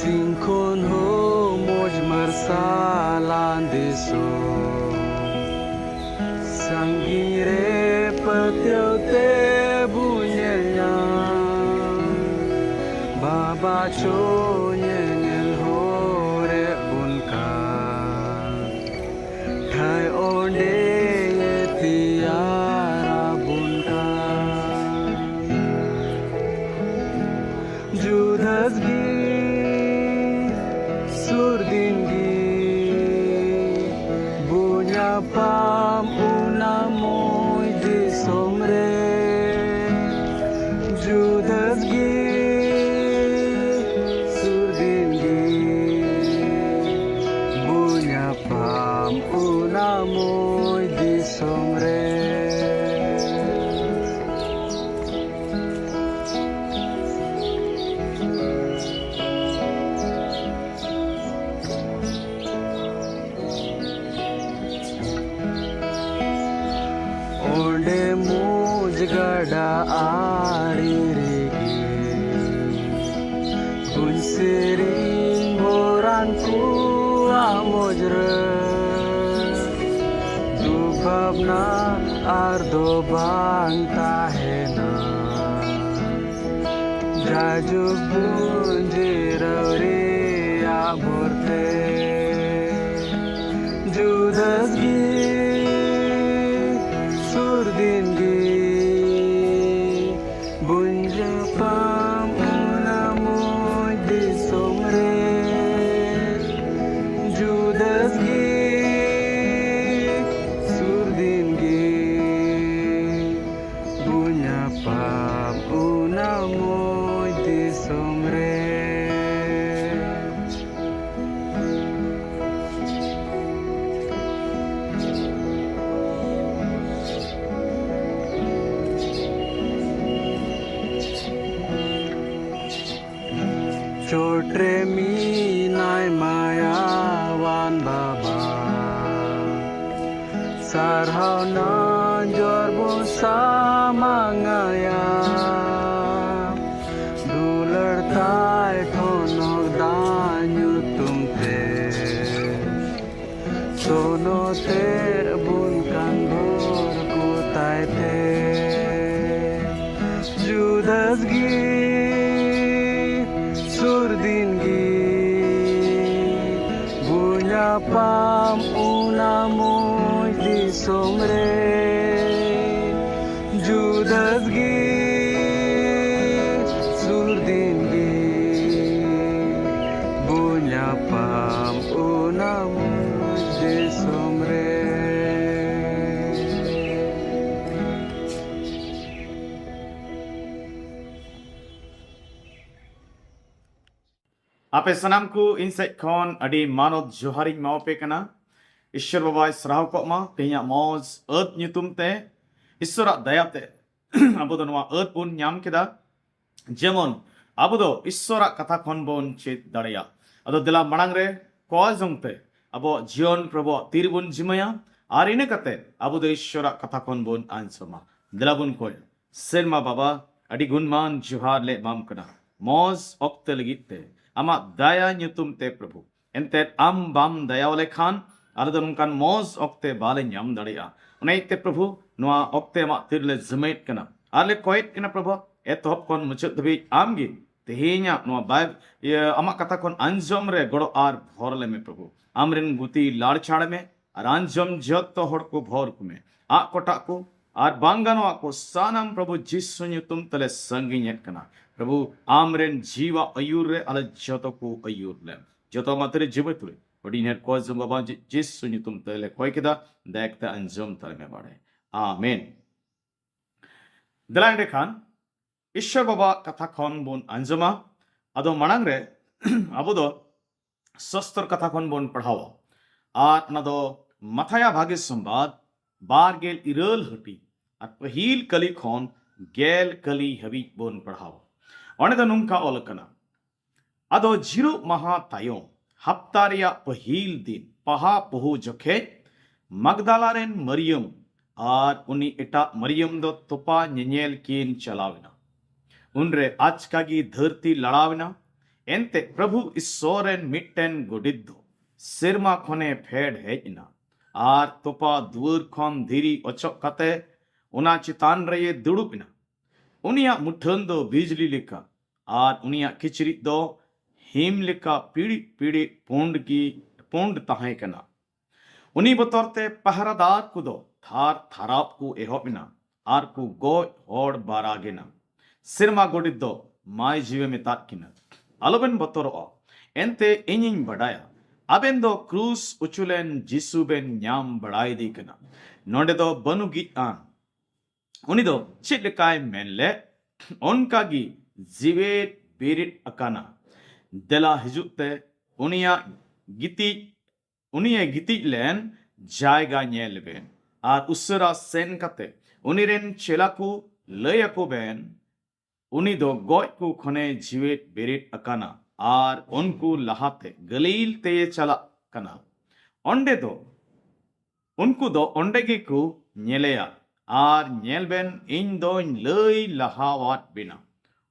Singkon ho moj marsalan deso Sanggire petyo te bunyanya Baba cho nyengel hore bunka Thai onde tiara bunka Judas gi surdingi Bunya pam unamoy di somre Judas gi surdingi Bunya pam unamoy di somre Onde mujgada ari regi Bunsirin boranku amojre Dubabna ardo bang tahena Jaju bunjirawri aborte Judas gi surdingi bunja pam unamoy di somre Judas gi surdingi bunja pam unamoy di somre Chotre mi nai mayawan baba Sarhau na jorbo samangaya Dular tai thonok danyu tumte Sono te bun kandur ko tai te Judas gi surdingi Bunya pam unamoy di somre Judas gi surdingi Bunya pam unamoy di somre आपे सनाम को insight खन अडी मानव जोहारिंग मावपे कना ईश्वर बाबा सराव को मा तेया मौज अर्थ ᱧᱩᱛᱩᱢ ते ईश्वर दयाते अबो दो नवा अर्थ बुन ᱧᱟᱢ केदा जेमन अबो दो ईश्वर कथा खन बोन चेत दाड़िया अदो दिला मणांग रे कॉल जंगते अबो जीवन प्रभु तीर बुन जिमया आर इने कते अबो दो ईश्वर कथा खन बोन आंसमा दिला बुन कोय सेरमा बाबा अडी गुणमान जोहार ले माम कना मौज ऑक्ते लगिते आमा दया ᱧᱩᱛᱩᱢ ते प्रभु एनते आम बाम दया वाले खान आले दो नुकान मौज ऑक्ते बाले ᱧᱟᱢ दाड़िया उनेते प्रभु नवा ऑक्ते मा तिरले जमेट कना आले कोयत कना प्रभु एतहब कोन मुचाद धबी आमगी तेहेኛ नवा बाय आमा कथा कोन अंजम रे गड़ो आर भोरले में प्रभु आमरिन गुती लाड़ छाड़ में आर अंजम जत्तो हड़ को भोर को में आ कोटा को आर बांगानो को सानम प्रभु जिसु ᱧᱩᱛᱩᱢ तले संगिញकना प्रभु आमरेन जीवा अयूर रे अल जतो को अयूर ले जतो मात्रे जीवतुले ओडिनेर को जम बाबा जिसु ᱧᱩᱛᱩᱢ तले कोय केदा देखते अंजम तले में बाड़े आमीन दलांडे खान ईश्वर बाबा कथा खन बोन अंजमा अदो मणांग रे अबो दो शस्त्र कथा खन बोन पढ़ावा आर नदो मथाया भागे संवाद बारगेल इरल हटी और पहिल कली खन गेल कली हबी बोन पढ़ावा ओने दो नुंका ओलकना अदो जिरो महा तायों हफ्तारिया पहिल दिन पहा पहु जोखे मगदालारेन मरियम आर उनी एटा मरियम दो तुपा ᱧᱮᱧᱮᱞ किन चलाविना उनरे आज कागी धरती लड़ाविना एनते प्रभु ईश्वरेन मिट्टेन गोडित दो सेरमा खने फेड हेजना आर तोपा दुआर खन धीरी अचक कते उना चितान रे दुड़ुबिना उनिया मुठन दो बिजली लेका आर उनिया किचरी दो हिम लेका पीड़ी पीड़ी पोंड ताहे कना उनी बतौरते पहरादार को दो थार थाराप को एहोबिना आर को गोय होड़ बारागेना सिरमा गोडित दो माय जीवे में ताकिना आलोबेन बतौर एनते इनिंग बड़ाया अबेन दो क्रूस उचुलेन जिसुबेन न्याम बड़ाई दी कना नोडे दो बनुगी आन उनी दो चिटकाय मेनले उनका गी जीवेत बिरिट अकाना देला हिजुते उनिया गिती लेन जायगा नेलबेन आर उसरा सेन कते उनिरेन चेलाकू लयको बेन उनी दो गोय को खने जीवेत बिरिट अकाना आर उनको लहाते गलील ते चला कना ओंडे दो उनको दो ओंडे की को नेलेया आर नेलबेन इन दो लय लहावात बिना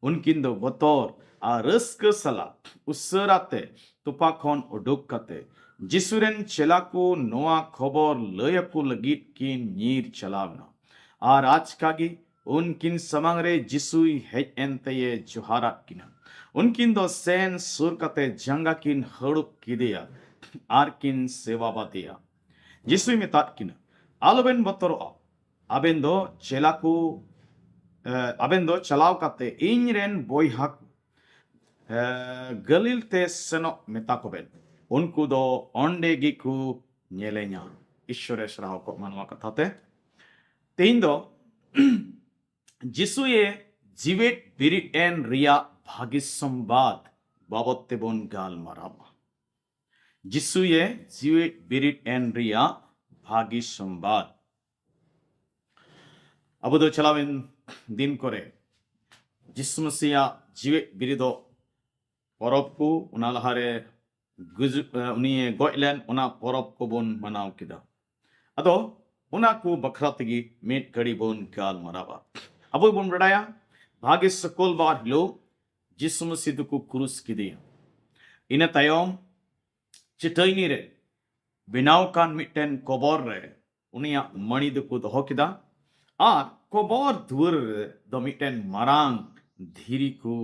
उनकिन दो बतौर आर रस्क सला उसराते तुपा खन उडुक कते जिसुरेन चला को नोआ खबर लयको लगित किन नीर चलावना आर आज कागी उनकिन समंग रे जिसुई हेज एनते ये जुहारात किना उनकिन दो सेन सुर कते जंगा किन हड़ुक किदिया आर किन सेवा बातिया जिसुई में तात किना आलोबेन बतरो अबेन दो चलाव कते इन रेन बोयहा गलील ते सेनो मेता को बेन उनको दो ओंडे गिकू नेले냐 ईश्वरे श्राव को मनवा कथाते तेइन दो जिसुए जीवेत बिरिट एन रिया भागी संवाद बाबते बोन गाल मराबा जिसुए जीवेत बिरिट एन रिया भागी संवाद अब दो चलावेन दिन करे जिसु मसीहा जीवेत बिरिदो परब को उना लहारे उनी गोयलेन उना परब को बोन मनाव किदा अदो उना को बखरा तगी मेट घड़ी बोन गाल मराबा अब बोन बड़ाया भागे सकोल बार लो जिसु मसीह को क्रूस किदिया इन तायम चिटैनी रे बिनाव कान मिटेन कबर रे उनिया मणि दको दहो किदा आर कबर दुर दो मिटेन मारांग धीरी को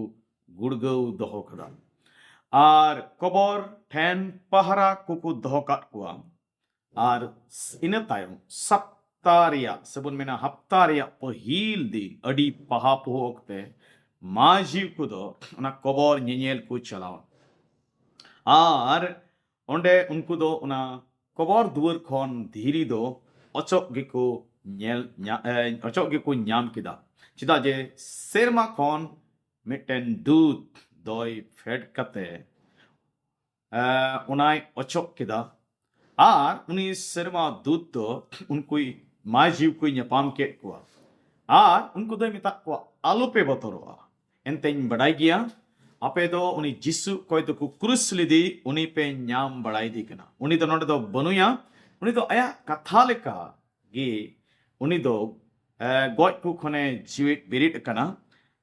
गुड़गौ दहो कदा आर कबर ठेन पहरा को दहो काट कुआ आर इन तायम सप्तारिया सबन मेना हप्तारिया पहिल दिन अडी पहा पोकते माजी को दो उना कबर नेनेल को चलाव आर ओंडे उनको दो उना कबर दुवर खन धीरी दो अचक गिको न्याम किदा चिदा जे सेरमा खन मिटेन दूध दोय फेड कते उनाय अचक किदा आर उनी सेरमा दूध तो उनको माजीव को न्यापाम के कुआ आर उनको दो मिता कुआ आलू पे बतरोआ एंतेन बड़ाई गया आपे दो उनी जिसु कोई तो क्रूस लिदी उनी पे न्याम बड़ाई दी कना उनी तो नोडे दो बनुया उनी तो आया कथा लेका गे उनी दो गोय को खने जीवित बिरिट कना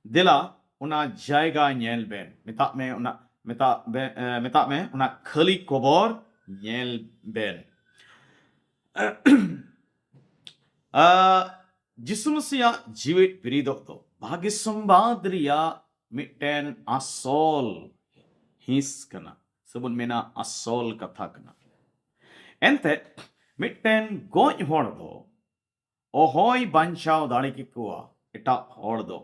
दिला उना जायगा नेल बेन मिता में उना खली कबर नेल बेन जिसु मसीहा जीवित बिरिदो तो भाग्य संवाद रिया मिटेन असोल हिस कना सबन मेना असोल कथा कना एंते मिटेन गोय होड़ दो ओहोय बांचाव दाड़ी की कुआ एटा होड़ दो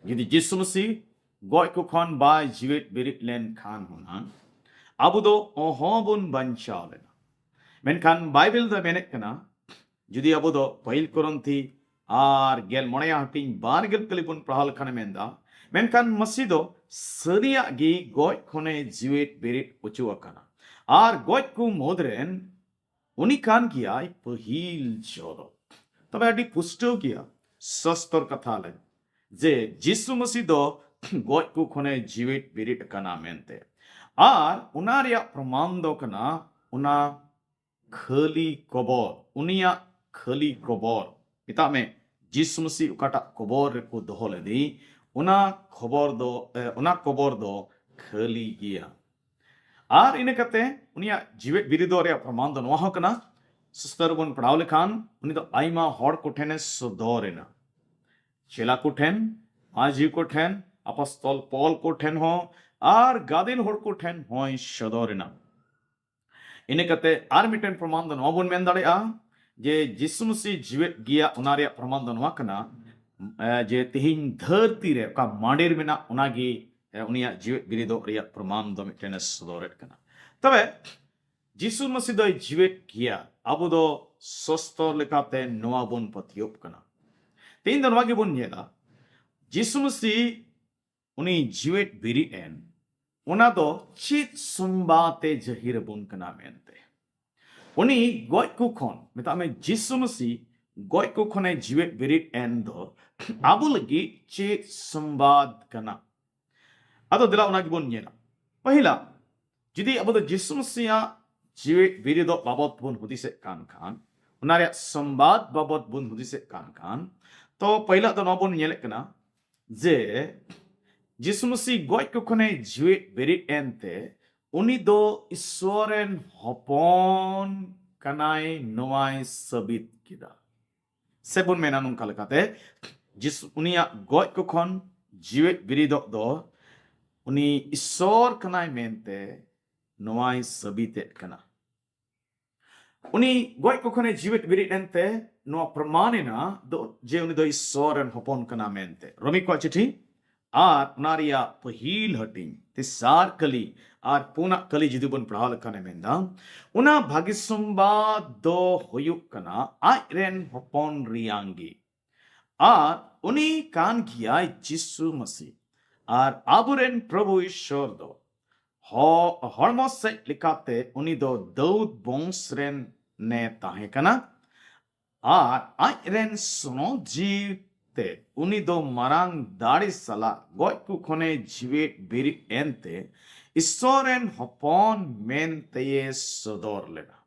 यदि जिसु मसीह गोय को खन बाय जीवित बिरिट लेन खान होना अब दो ओहो बुन बांचाव लेना मेनखान बाइबल दो मेने कना जुदी अब दो पहिल कोरंथी आर गेल मोणया हटिंग बार गेल कलिपुन प्रहाल खाने मेंदा मेनखान मसीदो सरिया गी गोय खने जीवित बिरिट उचु अकाना आर गोय को मोदरेन उनी कान किया पहिल जोरो तबे अडी पुष्टो किया सस्तर कथा ले जे जिसु मसीदो गोय को खने जीवित बिरिट अकाना मेनते आर उनारिया प्रमाण दो कना उना खली कबर उनिया खली कबर पिता में जिसु मसीह उकाटा कबर को दोहो लेदी उना कबर दो ᱠᱷᱟᱹᱞᱤ ᱜᱮᱭᱟ ᱟᱨ ᱤᱱᱟᱹ ᱠᱟᱛᱮ ᱩᱱᱤᱭᱟᱜ ᱡᱤᱣᱮᱫ ᱵᱤᱨᱤᱫᱚᱜ ᱨᱮᱭᱟᱜ ᱯᱨᱚᱢᱟᱱ ᱫᱚ ᱱᱚᱣᱟ ᱦᱚᱸ ᱠᱟᱱᱟ ᱥᱩᱥᱛᱚ ᱨᱮᱵᱚᱱ ᱯᱟᱲᱦᱟᱣ ᱞᱮᱠᱷᱟन ᱩᱱᱤ ᱫᱚ ᱟᱭᱢᱟ ᱦᱚᱲ ᱠᱚᱴᱷᱮᱱᱮ ᱥᱚᱫᱚᱨᱮᱱᱟ ᱪᱮᱞᱟ ᱠᱚᱴᱷᱮᱱ ᱢᱟᱹᱡᱷᱤ ᱠᱚᱴᱷᱮᱱ ᱟᱯᱚᱥᱛᱚᱞ ᱯᱚᱞ ᱠᱚᱴᱷᱮᱱ ᱦᱚᱸ ᱟᱨ ᱜᱟᱫᱮᱞ ᱦᱚᱲ ᱠᱚᱴᱷᱮᱱ ᱦᱚᱸᱭ ᱥᱚᱫᱚᱨᱮᱱᱟ ᱤᱱᱟᱹ ᱠᱟᱛᱮ ᱟᱨ ᱢᱤᱫᱴᱮᱱ ᱯᱨᱚᱢᱟᱱ ᱫᱚ ᱱᱚᱣᱟ ᱵᱚᱱ ᱢᱮᱱ ᱫᱟᱲᱮᱭᱟᱜᱼᱟ ᱡᱮ ᱡᱤᱥᱩ ᱢᱟᱹᱥᱤ ᱡᱤᱣᱮᱫ ᱜᱮᱭᱟ ᱚᱱᱟ ᱨᱮᱭᱟᱜ ᱯᱨᱚᱢᱟᱱ ᱫᱚ ᱱᱚᱣᱟ ᱠᱟᱱᱟ ᱡᱮ ᱛᱮᱦᱮᱧ ᱫᱷᱟᱹᱨᱛᱤ ᱨᱮ ᱚᱠᱟ ᱢᱟᱸᱰᱮᱨ ᱢᱮᱱᱟᱜ ᱚᱱᱟᱜᱮ ᱩᱱᱤᱭᱟᱜ ᱡᱤᱣᱮᱫ ᱵᱤᱨᱤᱫᱚᱜ ᱨᱮᱭᱟᱜ ᱯᱨᱚᱢᱟᱱ ᱫᱚ ᱢᱤᱫᱴᱮᱱᱮ ᱥᱚᱫᱚᱨᱮᱫ ᱠᱟᱱᱟ ᱛᱚᱵᱮ ᱡᱤᱥᱩ ᱢᱟᱹᱥᱤ ᱫᱚᱭ ᱡᱤᱣᱮᱫ ᱜᱮᱭᱟ ᱟᱵᱚ ᱫᱚ ᱥᱚᱥᱛᱚ ᱞᱮᱠᱟᱛᱮ ᱱᱚᱣᱟ ᱵᱚᱱ ᱯᱟᱹᱛᱭᱟᱹᱣ ᱠᱟᱱᱟ ᱛᱮᱦᱮᱧ ᱫᱚ ᱱᱚᱣᱟ ᱜᱮᱵᱚᱱ ᱧᱮᱞᱟ ᱡᱤᱥᱩ ᱢᱟᱹᱥᱤ ᱩᱱᱤ ᱡᱤᱣᱮᱫ ᱵᱤᱨᱤᱫ ᱮᱱ ᱚᱱᱟ ᱫᱚ ᱪᱮᱫ ᱥᱚᱢᱵᱟᱫᱮ ᱡᱟᱹᱦᱤᱨ ᱟᱵᱚᱱ ᱠᱟᱱᱟ ᱢᱮᱱᱛᱮ ᱩᱱᱤ ᱜᱚᱡ ᱠᱚ ᱠᱷᱚᱱ ᱢᱮᱛᱟᱜ ᱢᱮ ᱡᱤᱥᱩ ᱢᱟᱹᱥᱤ ᱜᱚᱡ ᱠᱚ ᱠᱷᱚᱱᱮ ᱡᱤᱣᱮᱫ ᱵᱤᱨᱤᱫ ᱮᱱ ᱫᱚ ᱟᱵᱚ ᱞᱟᱹᱜᱤᱫ ᱪᱮᱫ ᱥᱚᱢᱵᱟᱫ ᱠᱟᱱᱟ ᱟᱫᱚ ᱫᱮᱞᱟ ᱚᱱᱟ ᱜᱮᱵᱚᱱ ᱧᱮᱞᱟ ᱯᱟᱹᱦᱤᱞᱟ ᱡᱩᱫᱤ ᱟᱵᱚ ᱫᱚ ᱡᱤᱥᱩ ᱢᱟᱹᱥᱤᱭᱟᱜ ᱡᱤᱣᱮᱫ ᱵᱤᱨᱤᱫᱚᱜ ᱵᱟᱵᱚᱫ ᱵᱚᱱ ᱦᱩᱫᱤᱥᱮᱫ ᱠᱟᱱ ᱠᱷᱟᱱ ᱚᱱᱟ ᱨᱮᱭᱟᱜ ᱥᱚᱢᱵᱟᱫ ᱵᱟᱵᱚᱫ ᱵᱚᱱ ᱦᱩᱫᱤᱥᱮᱫ ᱠᱟᱱ ᱠᱷᱟᱱ ᱛᱚ ᱯᱟᱹᱦᱤᱞᱟ ᱫᱚ ᱱᱚᱣᱟ ᱵᱚᱱ ᱧᱮᱞᱮᱫ ᱠᱟᱱᱟ ᱡᱮ ᱡᱤᱥᱩ ᱢᱟᱹᱥᱤ ᱜᱚᱡ ᱠᱚ ᱠᱷᱚᱱᱮ ᱡᱤᱣᱮᱫ ᱵᱤᱨᱤᱫ ᱮᱱᱛᱮ ᱩᱱᱤ ᱫᱚ ᱤᱥᱥᱚᱨ ᱨᱮᱱ ᱦᱚᱯᱚᱱ ᱠᱟᱱᱟᱭ ᱱᱚᱣᱟᱭ ᱥᱟᱹᱵᱤᱛ ᱠᱮᱫᱟ ᱥᱮᱵᱚᱱ ᱢᱮᱱᱟ ᱱᱚᱝᱠᱟ ᱞᱮᱠᱟᱛᱮ ᱡᱤᱥᱩ ᱩᱱᱤᱭᱟᱜ ᱜᱚᱡ ᱠᱚ ᱠᱷᱚᱱ ᱡᱤᱣᱮᱫ ᱵᱤᱨᱤᱫᱚᱜ ᱫᱚ ᱩᱱᱤ ᱤᱥᱥᱚᱨ ᱠᱟᱱᱟᱭ ᱢᱮᱱᱛᱮ ᱱᱚᱣᱟᱭ ᱥᱟᱹᱵᱤᱛᱮᱫ ᱠᱟᱱᱟ ᱩᱱᱤ ᱜᱚᱡ ᱠᱚ ᱠᱷᱚᱱᱮ ᱡᱤᱣᱮᱫ ᱵᱤᱨᱤᱫ ᱮᱱᱛᱮ ᱱᱚᱣᱟ ᱯᱨᱚᱢᱟᱱᱮᱱᱟ ᱡᱮ ᱩᱱᱤ ᱫᱚ ᱤᱥᱥᱚᱨ ᱨᱮᱱ ᱦᱚᱯᱚᱱ ᱠᱟᱱᱟ ᱢᱮᱱᱛᱮ ᱨᱚᱢᱤ ᱠᱚᱣᱟᱜ ᱪᱤᱴᱷᱤ ᱟᱨ ᱚᱱᱟ ᱨᱮᱭᱟᱜ ᱯᱟᱹᱦᱤᱞ ᱦᱟᱹᱴᱤᱧ ᱛᱮᱥᱟᱨ ᱠᱟᱹᱞᱤ ᱟᱨ ᱯᱩᱱᱟᱜ ᱠᱟᱹᱞᱤ ᱡᱩᱫᱤ ᱵᱚᱱ ᱯᱟᱲᱦᱟᱣ ᱞᱮᱠᱷᱟᱱ ᱢᱮᱱᱫᱟ ᱚᱱᱟ ᱵᱷᱟᱹᱜᱤ ᱥᱚᱢᱵᱟᱫ ᱫᱚ ᱦᱩᱭᱩᱜ ᱠᱟᱱᱟ ᱟᱡ ᱨᱮᱱ ᱦᱚᱯᱚᱱ ᱨᱮᱭᱟᱝ ᱜᱮ ᱟᱨ ᱩᱱᱤ ᱠᱟᱱ ᱜᱮᱭᱟᱭ ᱡᱤᱥᱩ ᱢᱟᱹᱥᱤ ᱟᱨ ᱟᱵᱚᱨᱮᱱ ᱯᱨᱚᱵᱷᱩ ᱤᱥᱥᱚᱨ ᱫᱚ ᱦᱚᱲᱢᱚ ᱥᱮᱫ ᱞᱮᱠᱟᱛᱮ ᱩᱱᱤ ᱫᱚ ᱫᱟᱹᱣᱫ ᱵᱚᱝᱥ ᱨᱮᱱ ne tahe kana ar aj ren sono jiv te uni do marang dari sala goj ku khone jivet birit ente isoren hopon men teye sodor lena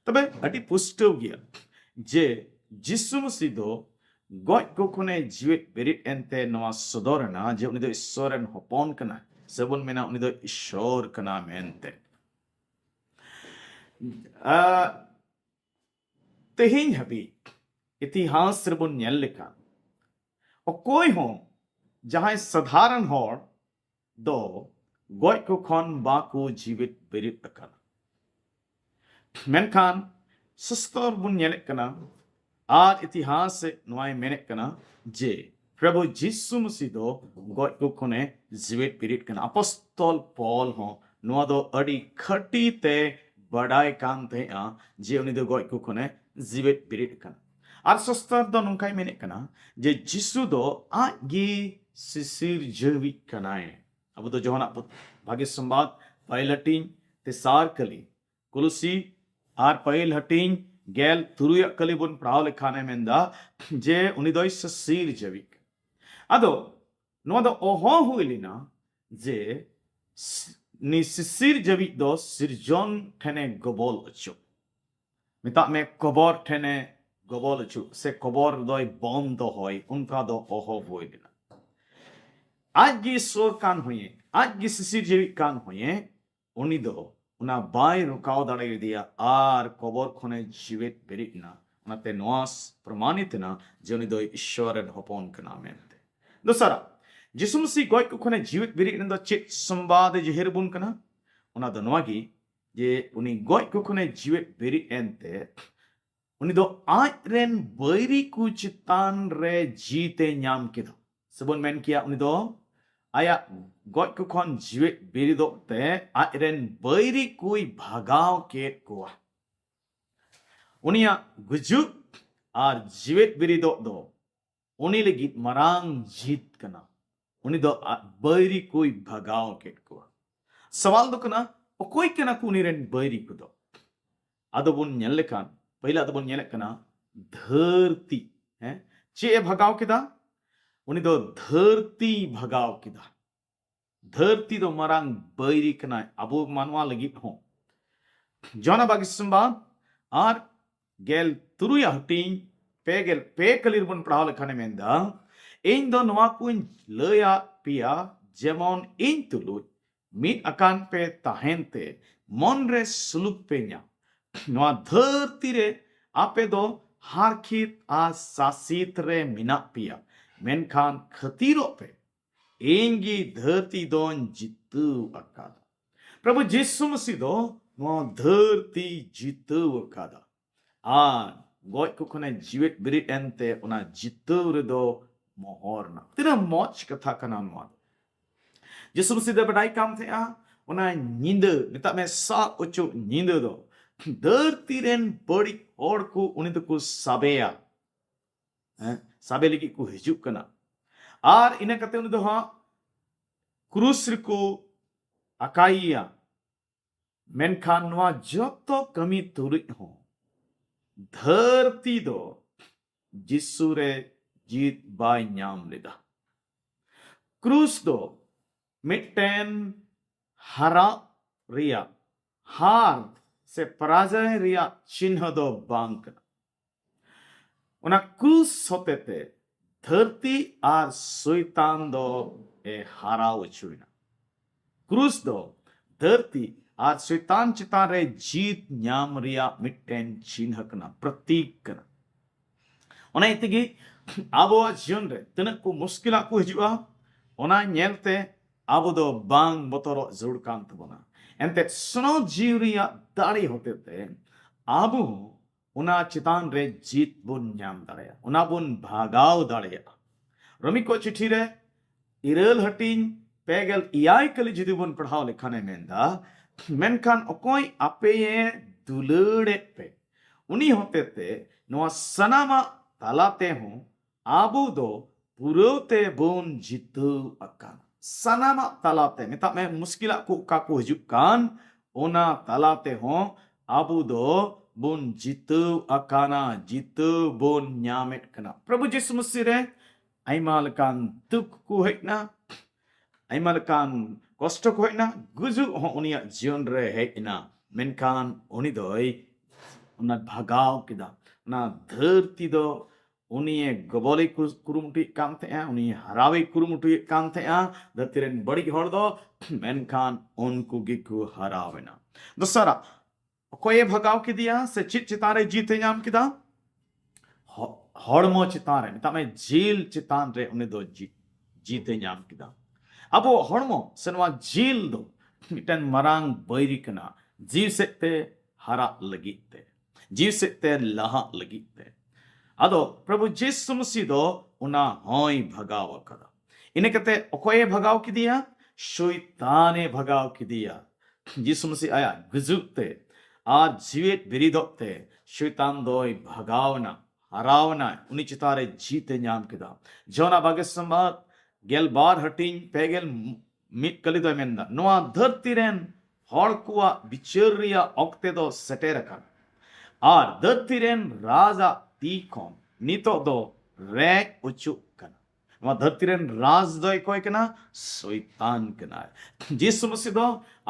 তবে এটি পুষ্টও গিয়া যে যিশু মসিহ do goj ku khone jivet birit ente noa sodorena je uni do isoren hopon kana sebon mena uni do ishor kana mente तेहिं हबी इतिहास Ray-Ban nail लेखा अकोय हो जहां साधारण हर दो गoj को खन बाको जीवित बिरित अकना मेनखान सस्तर बुन नेल कना आर इतिहास से नवाय मेने कना जे प्रभु यीशु मसीह दो गoj को खने जीवित बिरित कना अपॉस्टल पॉल हो नवा दो अडी खटी ते बड़ाई कान ते जे उनी दो गoj को खने जीवित बिरित कना आर सस्तर दो नुंकाय मेने कना जे जिसु दो आगे सिसिर जवित कनाए अब दो जोहना भाग्य संवाद पहल हटिंग तेसार कली कुलसी आर पहल हटिंग गेल तुरुया कली बुन पढ़ाव लेखाने मेंदा जे उनी दो सिसिर जविक अदो नो दो ओहो हुइलिना जे नि सिसिर जविक दो सिरजन ठने गबोल अचो मिता में कबर ठेने गबोल अचु से कबर दोय बंद होय उनका दो ओहो बोइलिना आज गी सोर कान होये आज गी सिसिर जेवी कान होये उनी दो उना बाय रुकाव दाड़े दिया आर कबर खने जीवित बेरिना उनाते नोआस प्रमाणित ना जे उनी दो ईश्वर हपन कना मेनते दोसरा जिसु मसीह गoj को खने जीवित बेरिन दो चेत संवाद जेहेर बुन कना उना दो नोआगी जे उनी गoj को खने जीवित बेरित एनते उनी दो आज रेन बैरी को चितान रे जीते ᱧᱟᱢ केदा सबन मेन किया उनी दो आया गoj को खन जीवित बेरिदो ते आज रेन बैरी कोई भागाव के कोआ उनिया गुजुक आर जीवित बेरिदो दो उनी लगित मरांग जीत कना उनी दो बैरी कोई भागाव के कोआ सवाल दो कना ओकोय कना कुनी रेन बैरी को दो आदो बुन ñel लेखान पहला तो बन ñelek कना धरती हैं चे भगाव केदा उनी दो धरती भगाव केदा धरती दो मरांग बैरी कना अबो मानवा लगित हो जोना बागिसंबा आर गेल तुरुया हटिंग पे कलिर बन पढ़ाव लेखाने मेंदा इन दो नवा कुन लया पिया जेमन इन तुलुज ᱢᱤᱫ ᱟᱠᱟᱱ ᱯᱮ ᱛᱟᱦᱮᱱ ᱛᱮ ᱢᱚᱱ ᱨᱮ ᱥᱩᱞᱩᱠ ᱯᱮ ᱧᱟᱢ ᱱᱚᱣᱟ ᱫᱷᱟᱹᱨᱛᱤ ᱨᱮ ᱟᱯᱮ ᱫᱚ ᱦᱟᱨᱠᱷᱤᱛ ᱟᱨ ᱥᱟᱥᱤᱛ ᱨᱮ ᱢᱮᱱᱟᱜ ᱯᱮᱭᱟ ᱢᱮᱱᱠᱷᱟᱱ ᱠᱷᱟᱹᱛᱤᱨᱚᱜ ᱯᱮ ᱤᱧ ᱜᱮ ᱫᱷᱟᱹᱨᱛᱤ ᱫᱚᱧ ᱡᱤᱛᱟᱹᱣ ᱟᱠᱟᱫᱟ प्रभु यीशु मसीह दो ᱱᱚᱣᱟ ᱫᱷᱟᱹᱨᱛᱤ ᱡᱤᱛᱟᱹᱣ ᱟᱠᱟᱫᱟ ᱟᱨ ᱜᱚᱡ ᱠᱚ ᱠᱷᱚᱱᱮ ᱡᱤᱣᱮᱫ ᱵᱮᱨᱮᱫ ᱮᱱᱛᱮ ᱚᱱᱟ ᱡᱤᱛᱟᱹᱣ ᱨᱮᱫᱚ ᱢᱚᱦᱚᱨ ᱱᱟ ᱛᱤᱱᱟᱹᱜ ᱢᱚᱡᱽ ᱠᱟᱛᱷᱟ ᱠᱟᱱᱟ ᱱᱚᱣᱟ ᱭᱤᱥᱩ ᱢᱟᱥᱤᱦ ᱫᱚ ᱵᱟᱰᱟᱭ ᱠᱟᱱ ᱛᱟᱦᱮᱸᱜᱼᱟ ᱚᱱᱟ ᱧᱤᱫᱟᱹ ᱢᱮᱛᱟᱜ ᱢᱮ ᱥᱟᱵ ᱚᱪᱚᱜ ᱧᱤᱫᱟᱹ ᱫᱚ ᱫᱷᱟᱹᱨᱛᱤ ᱨᱮᱱ ᱵᱟᱹᱲᱤᱡ ᱦᱚᱲ ᱠᱚ ᱩᱱᱤ ᱫᱚᱠᱚ ᱥᱟᱵᱮᱭᱟ ᱥᱟᱵᱮ ᱞᱟᱹᱜᱤᱫ ᱠᱚ ᱦᱤᱡᱩᱜ ᱠᱟᱱᱟ ᱟᱨ ᱤᱱᱟᱹ ᱠᱟᱛᱮ ᱩᱱᱤ ᱫᱚ ᱦᱟᱸᱜ ᱠᱨᱩᱥ ᱨᱮᱠᱚ ᱟᱠᱟᱭᱮᱭᱟ ᱢᱮᱱᱠᱷᱟन ᱱᱚᱣᱟ ᱡᱚᱛᱚ ᱠᱟᱹᱢᱤ ᱛᱩᱞᱩᱡ ᱦᱚᱸ ᱫᱷᱟᱹᱨᱛᱤ ᱫᱚ ᱡᱤᱥᱩ ᱨᱮ ᱡᱤᱛ ᱵᱟᱭ ᱧᱟᱢ ᱞᱮᱫᱟ क्रूस दो मिट्टेन हरा रिया हार से पराजय रिया चिन्ह दो बांक उना क्रूस होते ते धरती आर शैतान दो ए हारा उचुना क्रूस दो धरती आर शैतान चितान रे जीत ᱧᱟᱢ रिया मिट्टेन चिन्ह कना प्रतीक कना ओना इतगी आबो जीवन रे तनक को मुश्किला को हिजुआ ओना ñelते आबो दो बांग बतरो जरूर कान तबना एंते स्नो जीवरिया दाड़ी होते ते आबो ओना चितान रे जीत बुन ñam दाड़या ओना बुन भागाव दाड़या रोमी को चिट्ठी रे इरेल हटिन पेगल इयाय कली जुदी बुन पढ़ाव लेखाने मेंदा मेनखान ओकोय आपेये दुलड़े पे उनी होते ते नोआ सनामा तालाते हूं आबो दो पुरोते बोन जितु अकान सनामा तालाते मिता में मुश्किला को का को हिजुक कान ओना तालाते हो आबू दो बोन जितु अकाना जितु बोन ᱧᱟᱢᱮᱫ कना प्रभु यीशु मसीह रे आइमा लकान दुख को हेना आइमा लकान कष्ट को हेना गुजु हो उनिया जीवन रे हेना मेनखान उनी दोय उना भागाव किदा ना धरती दो उनी गबले कुरुमुटी कान थे उनी हरावे कुरुमुटी कान थे धरती रेन बड़ी हड़ दो मेनखान उनको गिकु हरावेना दोसरा कोई भगाव के दिया से चित चितारे जीते नाम किदा हड़मो चितारे मिता जेल चितान रे उनी दो जीते नाम किदा अब हड़मो से नवा जेल दो मिटन मरांग बैरी कना जीव सेते हरा लगिते जीव सेते लहा लगिते अदो प्रभु यीशु मसीह दो उना होय भगाव कदा इने कते ओकोये भगाव की दिया शैताने भगाव की दिया यीशु मसीह आया गुजुते आज जीवित बिरिदोते शैतान दोय भगावना हरावना उनी चितारे जीते ᱧᱟᱢ किदा जोना भाग्य संबाद गेल बार हटिन पेगेल मिट कली दो मेंदा नोआ धरती रेन हड़ कुआ बिचार रिया ऑक्ते दो सेटेर का आर धरती रेन राजा तीखों नितो दो रैक उचुक कना नवा धरती रेन राज दोय कोय कना शैतान कना यीशु मसीह दो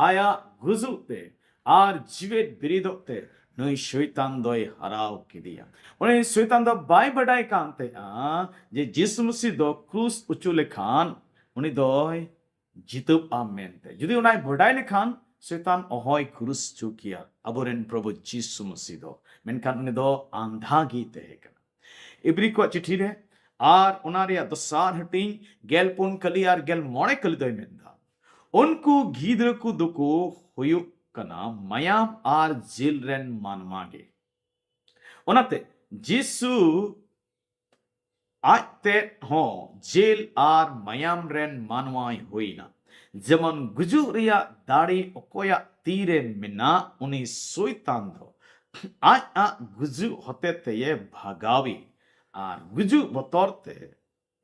आया गुजुते आर जीवेत बिरिदोते नई शैतान दोय हराव किदिया उनी शैतान दो बाय बडाय कांते जे यीशु मसीह दो क्रूस उचु लेखान उनी दोय जितु आमेनते जुदी उनाय बडाय लेखान शैतान अहोय क्रूस चुकिया अबोरेन प्रभु यीशु मसीह दो मेनखान उनी दो आंधा गीते है इब्री को चिट्ठी रे आर उनारिया दसार हटिंग गेल पुन कली आर गेल मोड़े कली दोय मेंदा उनको गीदर को दुको हुयु कना मयाम आर जेल रेन मानमागे ओनाते यीशु आते हो जेल आर मयाम रेन मानवाई होइना जेमन गुजु रिया दाड़ी ओकोया तीरे मिना उनी शैतान दो आ गुजु होते ते ये भागावी आर गुजु बतौरते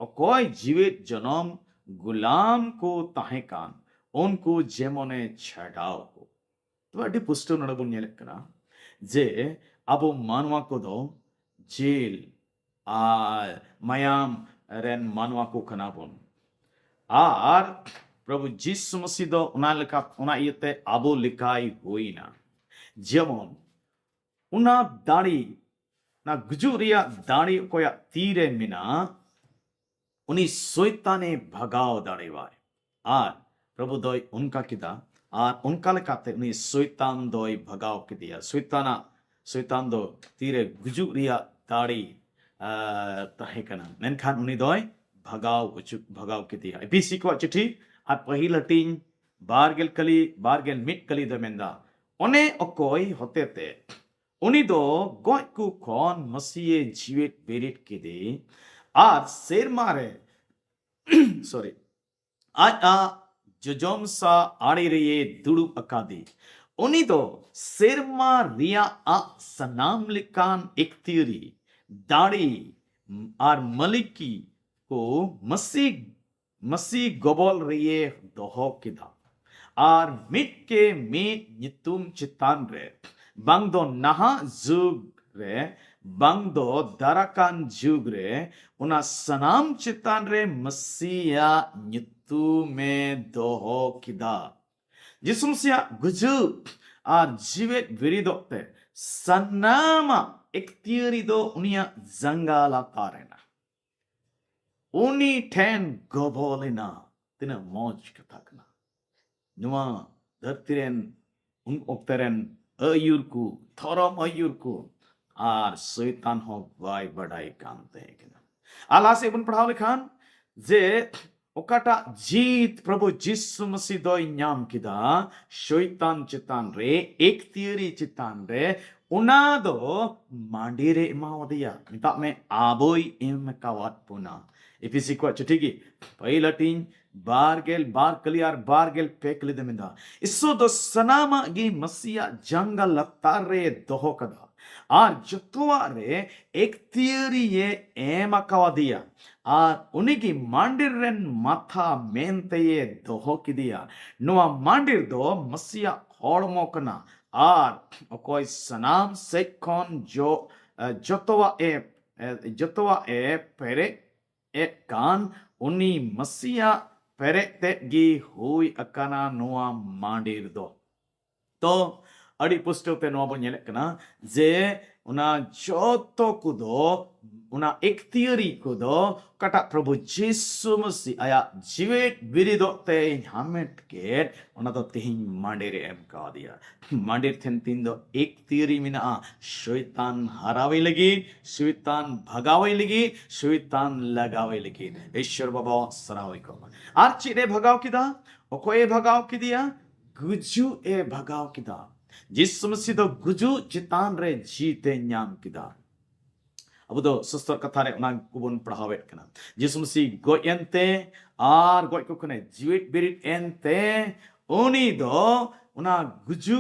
अकोय जीवित जनम गुलाम को ताहेकान उनको जेमने छड़ाव को तो अड्डी पुष्टो नडबुन नेलकना जे अब मानवा को दो जेल आ मयाम रेन मानवा को कनाबुन आर प्रभु यीशु मसीह दो उना लेका उना इयते आबो लिखाई होइना जेमन उना दाड़ी ना गुजुरिया दाड़ी कोया तीरे मिना उनी शैताने भगाव दाड़ेवाय आर प्रभु दोय उनका किदा और उनका लेकाते उनी शैतान दोय भगाव किदिया शैतान दो तीरे गुजुग रिया दाड़ी ताहे कना मेनखान उनी दोय भगाव किदिया एपीसी को चिट्ठी और पहिल हटिंग बारगेल मिट कली दो मेंदा ओने अकोय होतेते उनी दो गॉय को कौन मसीहे जीवित बेरिट किदे और सेरमारे sorry आज जोजोम सा आड़ी रही दुड़ू अकादी उनी दो सेरमा रिया सनाम लिकान इक्तिरी दाड़ी और मलिकी को मसी गबल रही दोहो किदा और मिट के मिट नितुम चितान रे bang do naha zug re bang do darakan jug re una sanam chitan re masiya nyitu me doho kida jisumsia guju ar jivet viridokte sanama ektieri do unia zangala tarena uni ten gobolina tina moj katakna nua dhartiren un okteren अयुरकू थरम अयुरकू आर शैतान हो Y बड़ाई कामते हैं आला से बन पढ़ाओ लिखान जे ओकाटा जीत प्रभु जिसु मसीह दो इन्याम किदा शैतान चितान रे एक तियरी चितान रे उना दो मांडीरे इमावदिया मिता में आबोई इम कावात पुना इफिसी को चिट्ठी पहिलटिन बारगेल पेकली दमिंदा इसो दो सनामा गी मसिया जंगा लतारे दोहो कदा आर जतुआ रे एक थियरी ये एमा कवादिया आर उनिगी मांडिर रेन माथा मेनते ये दोहो किदिया नुआ मांडिर दो मसिया होड़मो कना आर ओकोई सनाम सेखोन जो जतुआ ए पेरे ए कान उनी मसिया पेरेते गी हुई अकाना नोआ मांडीर दो तो अड़ी पुष्टो पे नोआ बन येले कना जे उना जोतो कुदो उना एक थियरी कुदो कटा प्रभु जिसु मसीह आया जीवेट बिरिदो ते हमेट के उना तो तिहिं मांडीर एम का दिया मांडीर थेन तीन दो एक थियरी मिना शैतान हरावे लगी शैतान भगावे लगी शैतान लगावे लगी ईश्वर बाबा सरावे को आर चिरे भगाव किदा ओकोए भगाव किदिया गुजु ए भगाव किदा जिसु मसीह दो गुजु चितान रे जीते न्याम किदा अब दो सस्तर कथा रे उना कुबन पढ़ावे कना जिसु मसीह गोयंते आर गोय को कने जीवित बिरिट एंते उनी दो उना गुजु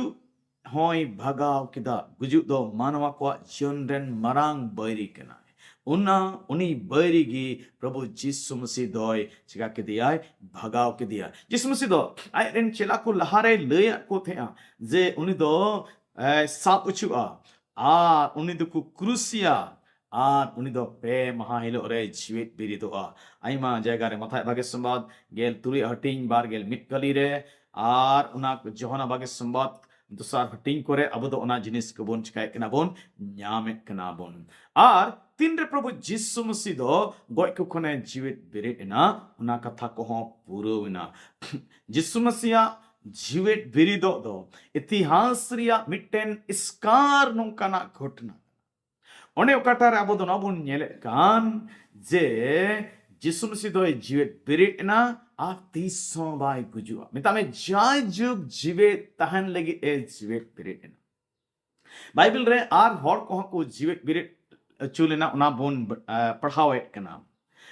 होय भगाव किदा गुजु दो मानवा को चंद्रन मरांग बैरी कना उनी बैरी गी प्रभु जिसु मसीह दोय चिका के दिया भगाव के दिया जिसु मसीह दो आई रेन चेला को लहारे लया को थे जे उनी दो साप उचुआ आ उनी दो को क्रूसिया आर उनी दो पे महाहिलो रे जीवित बिरिदोआ आइमा जायगा रे माथा भागे संवाद गेल तुरी हटिंग बार गेल मिटकली रे आर उना जोहना भागे संवाद दुसार हटिंग करे अब दो उना जिनिस को बोन चिकाय कना बोन न्यामे कना बोन आर तीन रे प्रभु जिसु मसीह दो गोय को खने जीवित बिरिदना उना कथा को हो पुरोविना जिसु मसीह जीवित बिरिदो दो इतिहास रिया मिटेन स्कार नोंकाना घटना ओने ओकाटार अब दो नबुन नेले कान जे जिसु मसीह दो जीवित बिरिदना आ 300 बाय गुजुआ मिता में जाय जुग जीवित तहन लगी ए जीवित बिरिदना बाइबल रे आर हर को को जीवित बिरिद चुलेना उना बोन पढ़ावे कना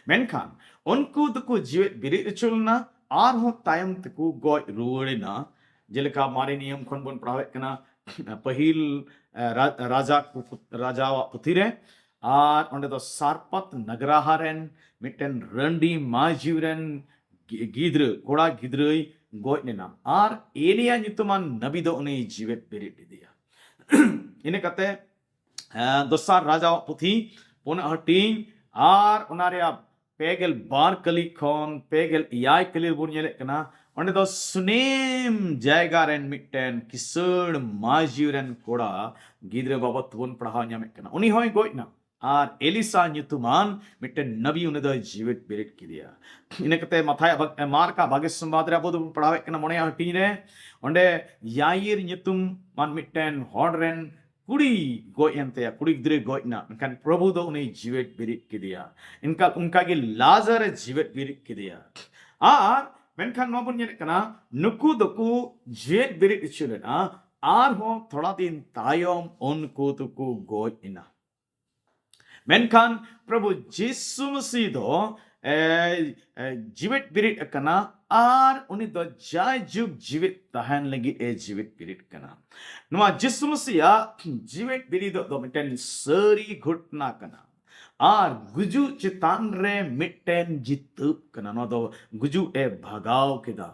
मेनखान उनको दको जीवित बिरिद चुलना आर हो तायम तको गोय रुवड़ेना जेलका मारे नियम खन बोन पढ़ावे कना पहिल राजा पुथिरे आर ओंडे दो सारपत नगराहारेन मिटेन रंडी माजीवरेन गिद्र कोड़ा गिद्रई गोय नेना आर एलिया नितुमान नबी दो उनी जीवित बिरिद दिया इने कते दोसार राजा पुथी पुन हटिंग आर उनारिया पेगल बार कली खन पेगल इयाय कली बुन येले कना ओंडे दो सुनेम जायगा रेन मिटेन किसण माजीवरेन कोड़ा गिद्र बाबत बुन पढ़ाव न्यामे कना उनी होय गोयना आर एलिसा nyutuman mitten nabi uni do jiwit berit kidia ina kate mathai mar ka bhage sambad re abo do padhawe kana mone hati re onde yair nyutum man mitten hodren kudi goj ente ya kudi gidre goj na kan prabhu do uni jiwit berit kidia inka unka ge lazar jiwit berit kidia ar menkan no bun nyet kana nuku doku jiwit berit chulena ar ho thoda din tayom unku tuku goj ina menkan प्रभु यीशु मसीह दो जीवित बिरिट कना are उनी दो जाय जुग जीवित तहन लगी ए जीवित बिरिट कना नुआ यीशु मसीह जीवित बिरिट दो मिटेन सरी घटना कना आर गुजु चितान रे मिटेन जितुप कना नो दो गुजु ए भगाव केदा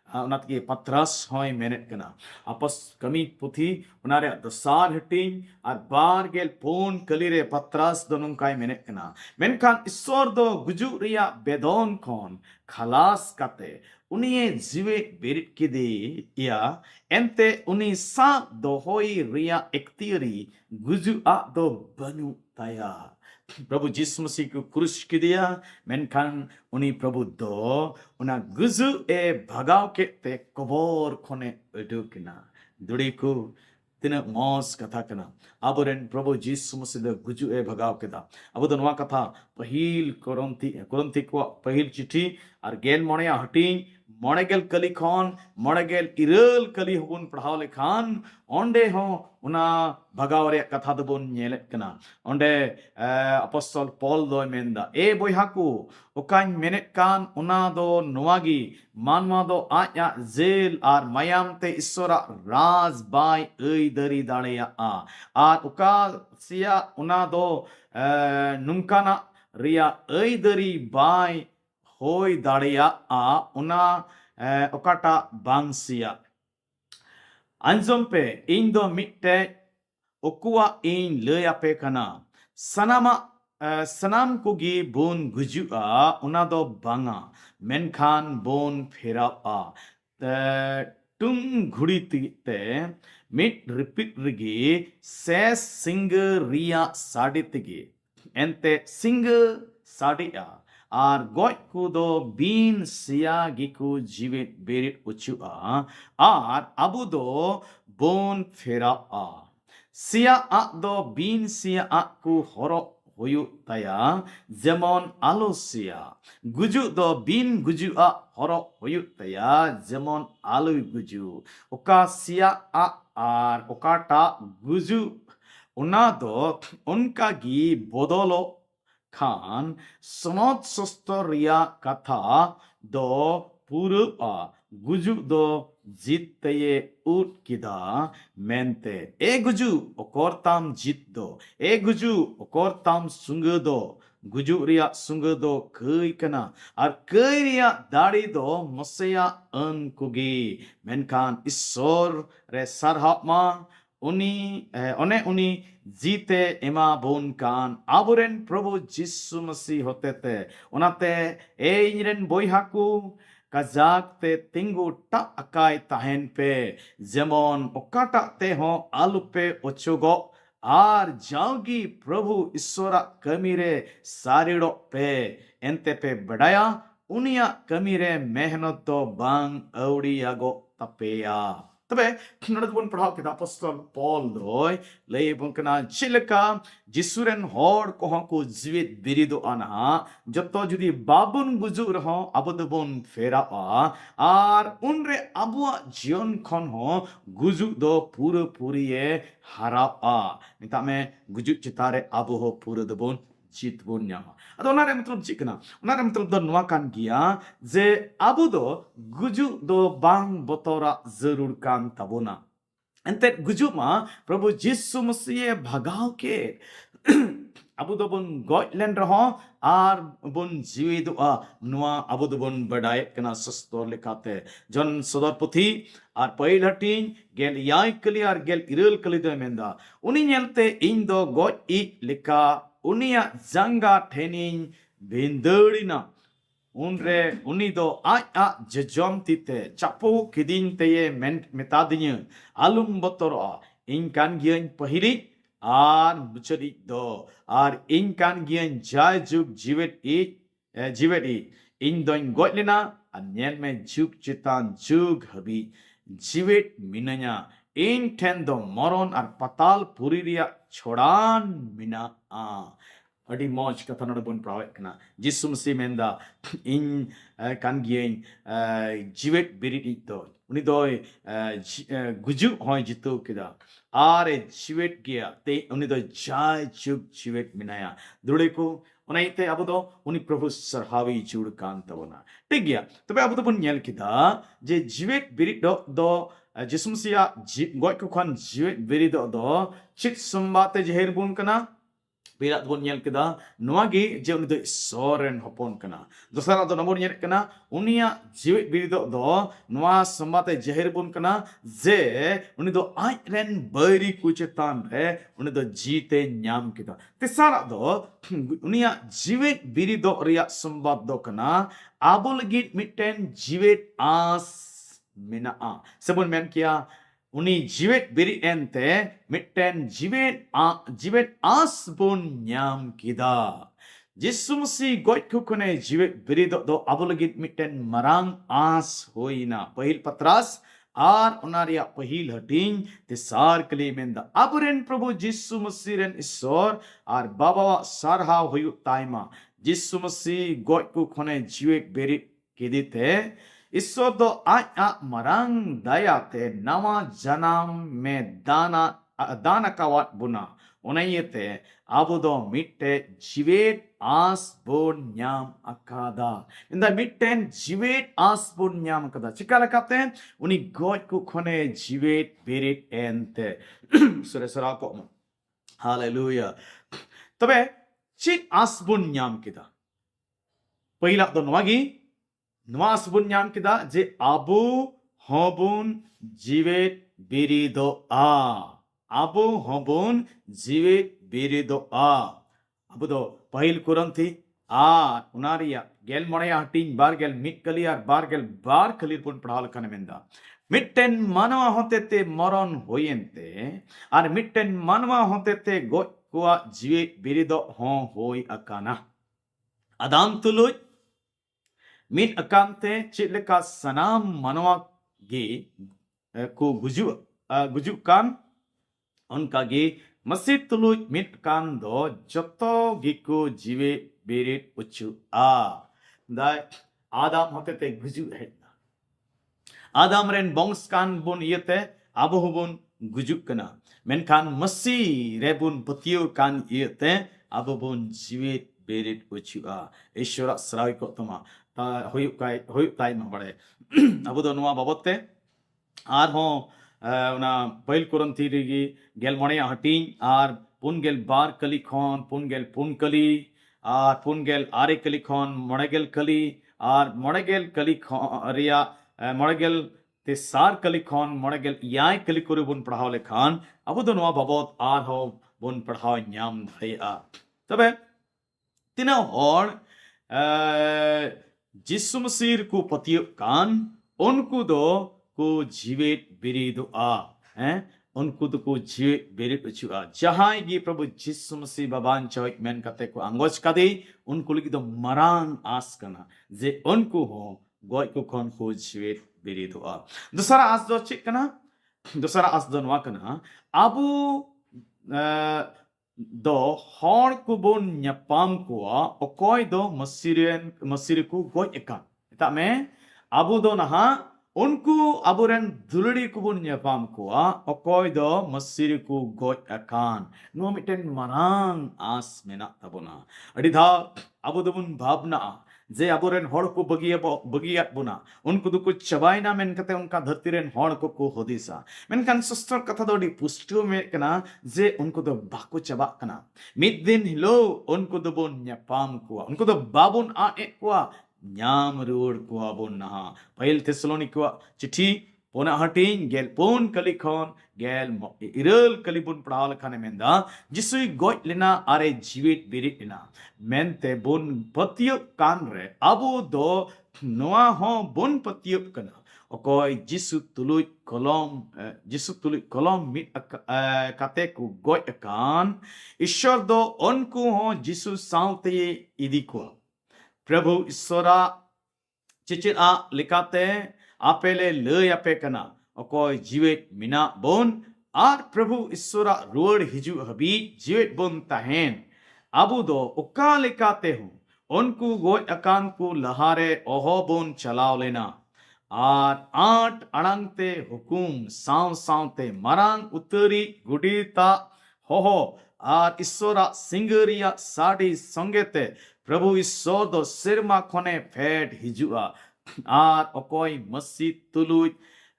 onatki patras hoy menet kana apas kami puthi onare dosar hiting ar bar gel pon kalire patras donun kai menet kana menkan isor do guju riya bedon kon khalas kate unie jive berit kide ya ente uni sa do hoy riya ektiri guju a do banu taya प्रभु यीशु मसीह को क्रूस की दिया मेनखान उनी प्रभु दो उना गुजु ए भगाव के ते कबोर खोने उडु किना दुड़ी को तिना मौस कथा कना आबोरेन प्रभु यीशु मसीह दो गुजु ए भगाव के दा अब तो नवा कथा पहिल कोरंथी को पहिल चिट्ठी और गेल मोणया हटी मोणेगेल कली खान मोणेगेल इरल कली होबुन पढ़ाव लेखान ओंडे हो उना भगाव रे कथा दबुन नेलेत कना ओंडे अपॉस्टल पॉल दो मेंदा ए बोयहा को ओकान मेनेत कान उना दो नोवागी मानवा दो आया जेल आर मयाम ते ईश्वरा राज बाय एई दरी दाड़ेया आर ओका सिया उना दो नुंकाना रिया एई दरी बाय होय दाड़ेया उना ओकाटा बांसिया अंजम पे इन दो मिट्टे ओकुआ इन ले आपे कना सनामा सनाम कुगी बोन गुजुआ उना दो बांगा मेनखान बोन फेरा टुंग घुड़ी ते मिट रिपीट रिगी सेस सिंग रिया साड़ी तिगी एंते सिंग साड़िया आर गॉय को दो बीन सिया गिकु जीवित बेरिट उचुआ आर अबु दो बोन फेरा सिया दो बीन सिया को हरो होयु तया जेमन आलो सिया गुजु दो बीन गुजु हरो होयु तया जेमन आलो गुजु ओका सिया आर ओकाटा गुजु उना दो उनका गी बोदोलो खान समोत सस्तरिया कथा दो पूर्व गुजु दो जीतये उठ किदा मेंते ए गुजु ओकोरताम जीत दो ए गुजु ओकोरताम सुंग दो गुजु रिया सुंग दो कई कना और कई रिया दाड़ी दो मसया अन कुगी मेनखान ईश्वर रे सरहामा उनी उनी जीते एमा बोन कान आबुरेन प्रभु यीशु मसीह होते ते उनाते ए इनरेन बोयहाकू कजाक ते तिंगु टा अकाय ताहेन पे जेमन ओकाटा ते हो आलु पे ओचुगो आर जाओगी प्रभु ईश्वरा कमीरे सारिडो पे एंते पे बड़ाया उनिया कमीरे मेहनत दो बांग औड़ियागो तपेया तबे नोडे बन पढ़ाव के अपॉस्टल पॉल दोय लय बंकना चिलका जिसुरेन होड़ को को जीवित बिरिदो आना जतो जुदी बाबुन गुजु रहो अबद बन फेरा आर उनरे अबुआ जीवन खन हो गुजु दो पूरे पूरीए हारा निता में गुजु चितारे अबु हो पूरे दबन जीत बोन न्यामा अदो नारे मतलब चिकना नारे मतलब दो नवा कान गिया जे अबु दो गुजु दो बांग बतौरा जरूर कान तबोना एंते गुजु मा प्रभु यीशु मसीह भगाव के अबु दो बन गॉयलैंड रहो आर बन जीवी दो नवा अबु दो बन बडाय कना सस्तो लिखाते जन सदर पुथी आर पहिल हटिन गेल याय कली आर गेल इरल कली दो मेंदा उनी नेलते इन दो गॉय ई लिखा उनिया जंगा ठेनिन बिंदड़िना उनरे उनी दो आ जजम तीते चापो किदिन ते ये मेतादिन आलुम बतोर इन कान गियन पहिली ar muchadi do ar in kan gian jai juk jivet i in doin goj lena an nyel me juk chitan juk habi jivet minanya in ten do moron ar patal puri ria chodan mina a adi moj kata nada bon prawet kana jisum si menda in kan gian jivet birit do uni doi guju hoy jitu kida are jivet gia te uni doi jai juk jivet minaya dule ko onaite abu do uni prabhu sarhawi jud kan tabona ठीक गया तबे अब तो बन nyel kita je jivet birit do jisum sia goj ko khan jivet birit do chit sumbate jeher bun kana birat bun nyel kita noa gi je uni do soren hopon kana dosara do nomor nyel kana unia jivet birit do noa sumbate jeher bun kana je uni do ai ren bairi kuchetan re uni do jite nyam kita tisara do unia jivet birit do ria sumbat do kana abo legit mitten jivet as mina a sebun men kia uni jivet biri ente mitten jivet as bon nyam kida jisumsi goj kukune jivet biri do abo legit mitten marang as hoina pahil patras ar onaria pahil hating tisar kali menda aburen prabhu jisu masiren isor ar baba sarha hoyu taima जिसु मसीह God को खोने जीवे berry किदिते ईश्वर दो आ मरंग दयाते नवा जन्म में दाना कावत बुना उन्हें अब दो मिट्टे जीवेट आस बोन न्याम अकादा इन द मिट्टेन जीवेट आस बोन न्याम अकादा चिकाला कहते हैं उन्हीं गॉड को खोने जीवेट बेरी एंते सुरे सरा को हालेलुया तबे chit asbun nyam kita पहिला तो नवागी नवा asbun nyam kita je abu hobun jivet birido a abu hobun jivet birido a abu do पहिल कुरंथी आ उनारिया गेल मोड़या हटिंग बार गेल मिट कलियार बार गेल बार कलिर पुन पढ़ाल कने मेंदा मिट्टेन मानवा होते ते मरण होयेंते और मिट्टेन मानवा होते ते गoj कुआ जीवित बिरिदो हों होई अकाना अदाम तुलुज मिट अकांते चिलका सनाम मनवा गे को गुजु कान उनका गे मसीह तुलुज मिट कान दो जतो गिको जीवे बिरित उच्चु आ दाय आदाम होते ते गुजु है आदाम रेन बोंग्स कान बुन येते आबो बुन गुजु कना मेनखान मसी रेबुन पतियो कान येते आबो बुन जीवित बेरित उचुआ ईश्वर सराय को तमा ता होय ताई मा बड़े आबो दो नवा बाबते आर हो उना पहिल कुरंथी रेगी गेल मणे हटिंग आर पुन गेल बार कली खन पुन गेल पुन कली आर पुन गेल आरे कली खन मणे गेल कली आर मणे गेल कली रिया मणे गेल ते सार कली खन मणे गेल याय कली करे बुन पढ़ाव लेखान अब दो नवा बाबत आर हो बुन पढ़ाव न्याम धैया तबे तिना और जिसु मसीह को पतियो कान उनको दो को जीवित बिरिदो आ हैं उनको तो को जीवित बिरिद उचुआ जहां ये प्रभु जिसु मसीह बाबान चोय मेन कते को अंगोच कदे उनको लगी तो मरांग आस कना जे उनको हो गॉय को कौन को जीवित बिरिदो आ दूसरा आस दो चिक कना दूसरा आस दो नवा कना अबु दो हॉर को बोन न्यापाम को ओकोय दो मसीर को गॉय एका ता में अबु दो नहा उनको अबुरन दुलड़ी को बोन न्यापाम को ओकोय दो मसीर को गॉय एकान नो मिटेन मरांग आस मेना तबोना अडिधा अबु दो बुन भावना जे अबुरेन हॉर को बगियात बुना उनको दो कुछ चबाइना मेन कते उनका धरती रेन हॉर को होदिसा मेनखान सस्तर कथा दोडी पुष्टो में कना जे उनको दो बाको चबा कना मिद दिन हिलो उनको दो बोन न्यापाम को उनको दो बाबुन आ एक को न्याम रोड को बोन नहा पहिल थेसलोनिका चिट्ठी पोना हटिंग गेल पोन कलिखन गेल इरल कलिबुन पढ़ाल खाने मेंदा जिसुई गॉय लेना आरे जीवित बिरित लेना मेनते बुन पतियो कान रे अबो दो नोआ हो बुन पतियो कना ᱚᱠᱚᱭ ᱡᱤᱥᱩ ᱛᱩᱞᱩᱡ ᱠᱚᱞᱚᱢ ᱢᱤᱫ ᱠᱟᱛᱮ ᱠᱚ ᱜᱚᱡ ᱟᱠᱟᱱ ᱤᱥᱥᱚᱨ ᱫᱚ ᱩᱱᱠᱩ ᱦᱚᱸ ᱡᱤᱥᱩ ᱥᱟᱶᱛᱮ ᱤᱫᱤ ᱠᱚᱣᱟ ᱯᱨᱚᱵᱷᱩ ᱤᱥᱥᱚᱨᱟᱜ ᱪᱮᱪᱮᱫᱟᱜ ᱞᱮᱠᱟᱛᱮ ᱟᱯᱮ ᱞᱮ ᱞᱟᱹᱭ ᱟᱯᱮ ᱠᱟᱱᱟ ᱚᱠᱚᱭ ᱡᱤᱣᱮᱫ ᱢᱮᱱᱟᱜ ᱵᱚᱱ ᱟᱨ ᱯᱨᱚᱵᱷᱩ ᱤᱥᱥᱚᱨᱟᱜ ᱨᱩᱣᱟᱹᱲ ᱦᱤᱡᱩᱜ ᱦᱟᱹᱵᱤᱡ ᱡᱤᱣᱮᱫ ᱵᱚᱱ ᱛᱟᱦᱮᱱ ᱟᱵᱚ ᱫᱚ ᱚᱠᱟ ᱞᱮᱠᱟᱛᱮ ᱦᱚᱸ उनको गोय अकान को लहारे ओहोबोन चलाव लेना आर आठ अड़ंगते हुकुम साव सावते मरांग उतरी गुडीता होहो आर ईश्वरा सिंगरिया साड़ी संगेते प्रभु ईश्वर दो सिरमा खोने फेड हिजुआ आर ओकोई मस्जिद तुलुज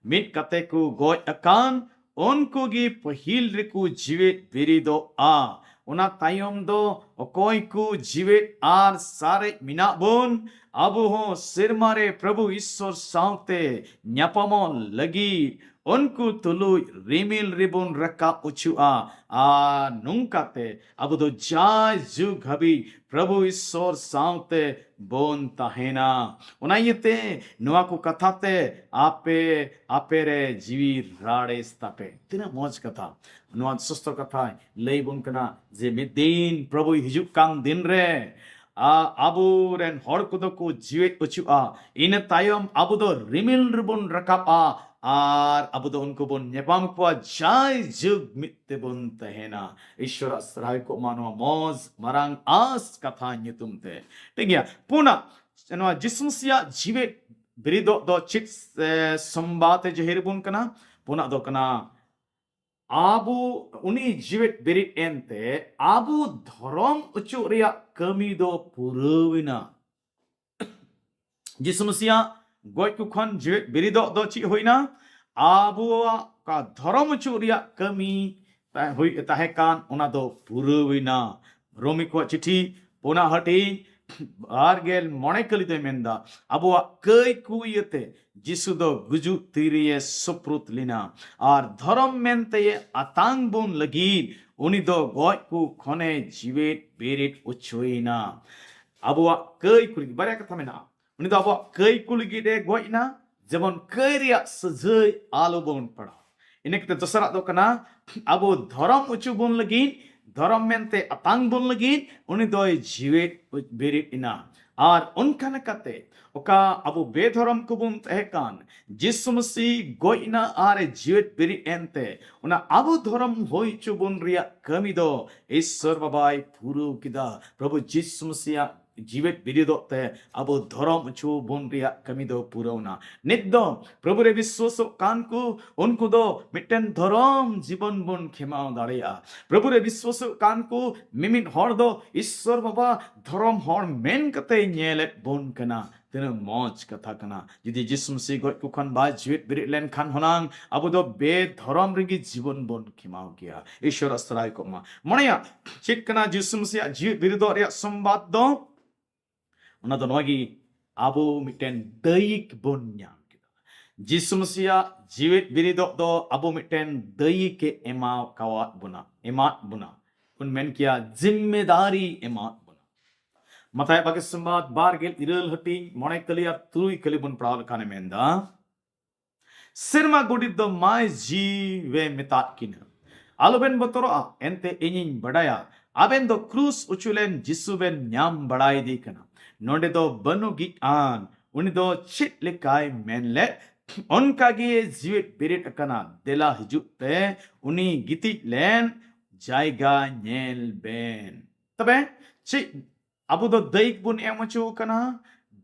मिट कते को गोय अकान उनको गी पहिल रिकु जीवित बिरिदो आ उना तायम दो ओकोई को जीवित आर सारे मिना बोन अबु हो सिरमारे प्रभु ईश्वर सावते न्यापमो लगी उनको तुलु रिमिल रिबुन रका उचुआ आ नुंकाते अबु दो जाय जुग हबी प्रभु ईश्वर सावते बोन ताहेना उना येते नुआ को कथाते आपे रे जीवी राड़े स्तापे तिना मौज कथा नुआ सुस्तर कथा लई बुन कना जे मिदिन प्रभु हिजुक कान दिन रे आबू रेन हर कुदो को जीवित उचुआ इन तायम आबू दो रिमिल रिबुन रकापा आर आबू दो उनको बुन नेपाम को जाय जुग मित्ते बुन तहेना ईश्वर सराय को मानो मौज मरांग आस कथा न्युतुमते ठीक है पुना नो जिसमसिया जीवित बिरिदो दो चित संबाते जहिर बुन कना पुना दो कना आबू उनी जीवित बिरिद एनते आबू धर्म उचु रिया कमी दो पुरविना जिसमसिया गोय कुखन जीवित बिरिदो दो ची होइना आबू का धर्म उचु रिया कमी हुई ताहेकान उना दो पुरविना रोमी को चिठी पुना हटी आरगेल मोणे कली दो मेंदा आबू कई कुयते जिसु दो गुजु तीरिये सुप्रुत लिना आर धर्म मेंते अतांग बुन लगी उनी दो गोय को खोने जीवित बेरित उचुइना आबू कई कुली बारे कथा मेना उनी दो आबू कई कुली दे गोयना जेबन कई रिया सजय आलो बुन पड़ा इने कते दसरा दो कना आबू धर्म उचु बुन लगी धर्म मेंते अतांग बुन लगी उनी दो जीवित बेरित इना आर उनका नकते ओका अबु बेधर्म कुबुन तहकान जिसु मसीह गोइना आरे जीवित बिरित एनते उना अबु धर्म होई चुबुन रिया कमी दो ईश्वर बाबाई पुरु किदा प्रभु जिसु मसीह जीवित बिरिदोते अबु धर्म चु बुन रिया कमी दो पुरौना निद्दो प्रभु रे विश्वास कान को उनको दो मिटन धर्म जीवन बुन खेमाव दाड़िया प्रभु रे विश्वास कान को मिमिन हर दो ईश्वर बाबा धर्म हर मेन कते नेलेट बुन कना तेना मौज कथा कना यदि जिसु मसीह गोय कुखन बा जीवित बिरित लेन खान होनांग अबु दो बे धर्म रिगी जीवन बुन खेमाव किया ईश्वर अस्त्राय को मा मणया चित कना जिसु मसीह जीवित बिरिदो रिया संवाद दो उना दो नोगी आबो मिटेन दैक बुन ᱧᱟᱢ केदा जिसु मसीह जीवित बिरिदो दो आबो मिटेन दैक के एमा बुना उन मेन किया जिम्मेदारी एमा बुना मताय बागे संवाद बारगेल इरल हटी मोणे कलिया तुई कली बुन पड़ाव खाने मेंदा सिरमा गुडित दो माय जीवे मितात किन आलोबेन बतरो एनते इनिन बडाया आबेन दो क्रूस उचुलेन जिसु बेन ᱧाम बड़ाई दी कना नोडे दो बनु गी आन उनी दो चित लिकाय मेनले उनका गे जीवित बिरिट कना देला हिजुत पे उनी गिति लेन जायगा नेल बेन तबे ची अबु दो दैक बुन एमचो कना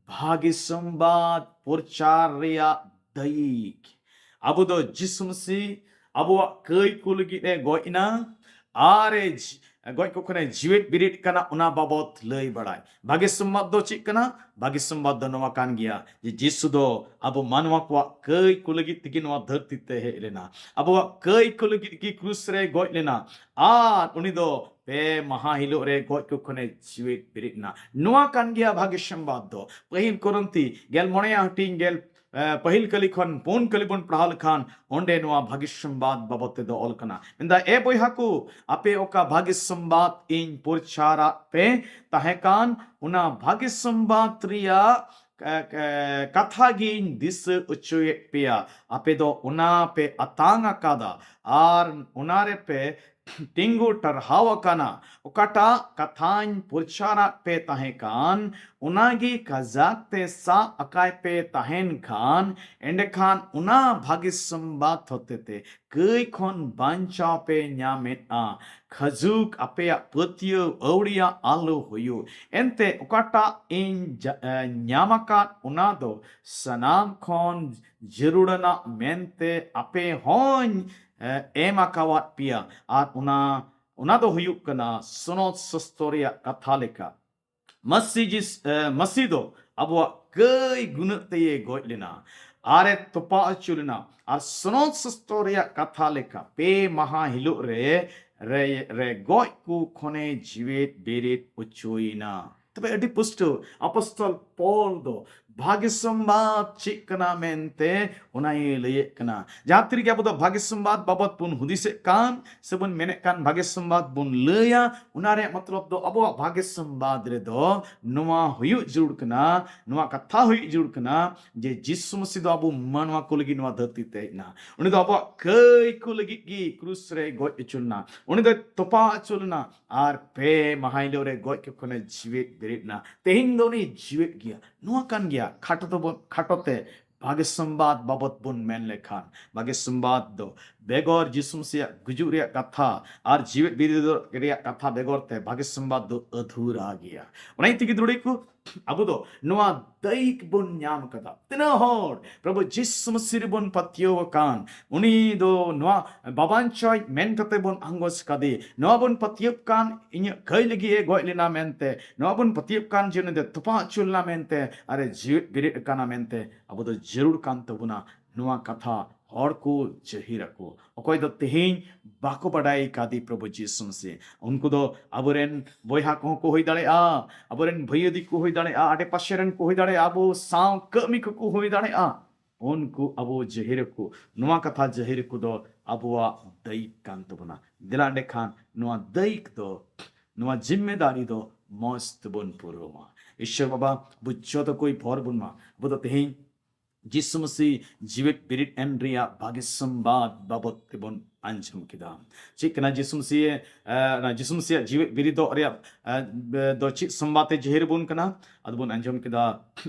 भागी संवाद प्रचार रिया दैक अबु दो जिसु मसीह अबु कई कुलगी ने गोइना आरे गोय को खने जीवित बिरिट कना उना बाबत लई बड़ाय भाग्य संवाद दो चिक कना भाग्य संवाद दो नवा कान गया जे जिसु दो अब मानवा को कई कुलगी तिगी नवा धरती ते हे लेना अब कई कुलगी की क्रूस रे गोय लेना आ उनी दो पे महा हिलो रे गोय को खने जीवित बिरिट ना नवा कान गया भाग्य संवाद दो पहिल कोरंती गेल मोणया हटिंग गेल पहिल कली खन पोन कली बन पढ़ाल खान ओंडे नुआ भाग्य संवाद बाबते दो ऑल कना मिंदा ए बोयहा को आपे ओका भाग्य संवाद इन पुरचारा पे ताहेकान उना भाग्य संवाद रिया kata giin disa ucuye pia ape do una pe atanga kada ar unare pe tinggu terhawa kana ukata katain purchara pe tahen kan unagi kazak te sa akai pe tahen kan ende kan una bhagis sambat hote te kei kon bancha pe nyamet a khazuk ape putio auria alu huyu ente ukata in nyamakat unado sanam kon jerudana mente ape hon ema kawat pia at una do huyuk kana sonot storia kathalika masido abwa kei gunate goitlina are topa achulina ar sonot storia kathalika pe maha hilu re goi ku khone jivet berit uchuina तबे अडी पुष्टो अपostol Paul do भाग्य संवाद चिकना मेंते उनाई लये कना जहाँ तिरिगे अबो दो भाग्य संवाद बाबत पुन हुदिसे कान सबन मेने कान भाग्य संवाद बुन लया उनारे मतलब दो अबो भाग्य संवाद रे दो नुआ हुयु जुड़ कना नुआ कथा हुयु जुड़ कना जे जिसु मसीह दो अबो मनवा को लगी नुआ धरती ते ना उनि दो अबो कई को लगी की क्रूस रे गोय चुलना उनि दो तोपा चुलना आर पे महाइलो रे गोय के कोने जीवित बेरिना तेहिन दो नि जीवित गया नुआ कान गया खाटोते भाग्य संवाद बाबत बुन मेन लेखान भाग्य संवाद दो बेगोर जिसुम से गुजुर कथा और जीवित बिरिद कथा बेगोर ते भाग्य संवाद दो अधूरा गया उनाई तिगी दुड़ी को अब दो नुआ दैक बुन न्याम कदा तना होड़ प्रभु जिसु मसीह बुन पतियो कान उनी दो नुआ बाबांचोय मेन कते बुन अंगोस कदी नुआ बुन पतियो कान इन्य कई लगी ए गोइलिना मेनते नुआ बुन पतियो कान जिने दे तुपा चुलना मेनते अरे जीवित बिरिद काना मेनते अब दो जरूर कान तबुना नुआ कथा और को जहीरा को अकोय दो तेहिं बाको बड़ाई कादी प्रभु जिसु मसीह उनको दो अबरेन बोयहा को होई दाड़े आ अबरेन भैयदी को होई दाड़े आ आटे पाशेरन को होई दाड़े आबो साव कमी को होई दाड़े आ उनको अबो जहीर को नुआ कथा जहीर को दो अबुआ दैक कांत बना दिलांडे खान नुआ दैक दो नुआ जिम्मेदारी दो मस्त बन पुरोमा ईश्वर बाबा बुच्चो तो कोई भोर बुनमा बुदो तेहिं जिसु मसीह जीवित बिरिट एंड्रिया भाग्य संवाद बाबत तिबन अंजम किदा चिकना जिसु मसीह जीवित बिरिट दो अरे दो चिक संवाते जहिर बुन कना अदबुन अंजम किदा